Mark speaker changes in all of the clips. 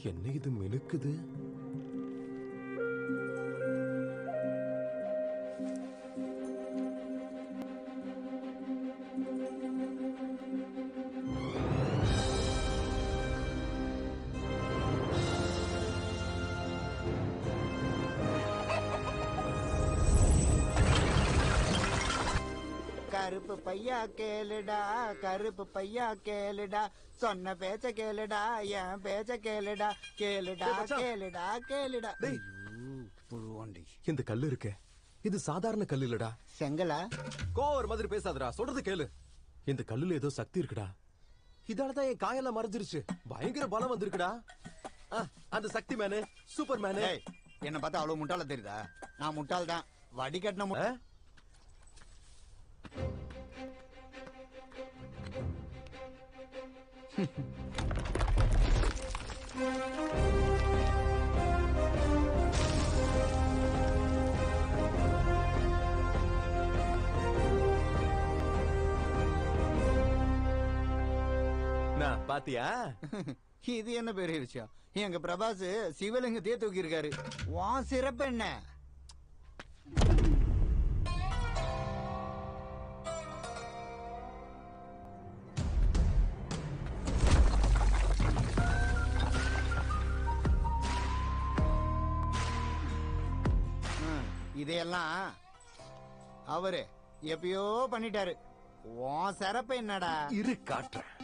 Speaker 1: என்ன இது மினுக்குது?
Speaker 2: கருப்பு பையா கேளுடா, கருப்பு பையா கேளுடா, சொன்ன பேச்ச கேளுடா, என் பேச்ச கேளுடா, கேளுடா கேளுடா கேளுடா. புழுவாண்டி.
Speaker 1: இந்த கல்லு இருக்கே, இது சாதாரண கல்லு இல்லடா.
Speaker 2: செங்கலா?
Speaker 1: கோவர் மாதிரி பேசாதடா, சொல்றது கேளு. இந்த கல்லுல ஏதோ சக்தி இருக்குடா. இதாலதான் என் காயெல்லாம் மறைஞ்சிருச்சு. பயங்கர பலம் வந்திருக்குடா. அந்த சக்தி மேனு, சூப்பர் மேனு.
Speaker 2: என்ன பார்த்தா அவ்வளவு முட்டாள தெரியுதா? நான் முட்டாள் தான். வடிகட்டின
Speaker 1: பாத்தியா?
Speaker 2: இது என்ன பெரிய விஷயம்? எங்க பிரபாஸ் சிவலிங்கத்தையே தூக்கி இருக்காரு. வா சிறப்பு என்ன? இதையெல்லாம் அவரு எப்பயோ பண்ணிட்டாரு. உன் சிறப்பு என்னடா?
Speaker 1: இரு காட்டுறேன்.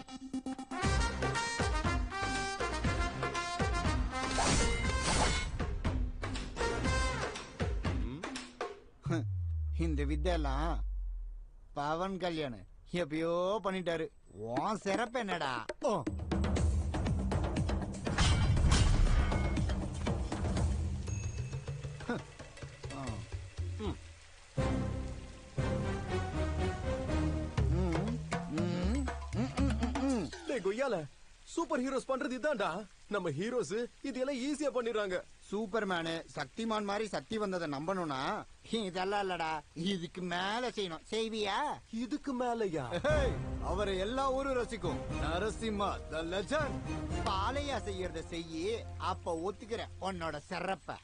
Speaker 2: இந்த வித்தையெல்லாம் பவன் கல்யாணம் எப்பயோ பண்ணிட்டாரு. உன் சிறப்பு என்னடா?
Speaker 1: கொய்யால சூப்பர் ஹீரோஸ் பண்றது இதான்டா. நம்ம ஹீரோஸ் இதெல்லாம் ஈஸியா பண்ணிடுறாங்க.
Speaker 2: சூப்பர்மேனு சக்திமான் மாதிரி சக்தி வந்ததை நம்பணும்னா இதெல்லாம் இல்லடா, இதுக்கு மேல செய்யணும். செய்வியா?
Speaker 1: இதுக்கு மேலயா?
Speaker 2: அவரை எல்லா ஊரும் ரசிக்கும். நரசிம்மா தி லெஜண்ட். பாலையா செய்யறத செய்யி, அப்ப ஒத்துக்கிற உன்னோட சிறப்ப.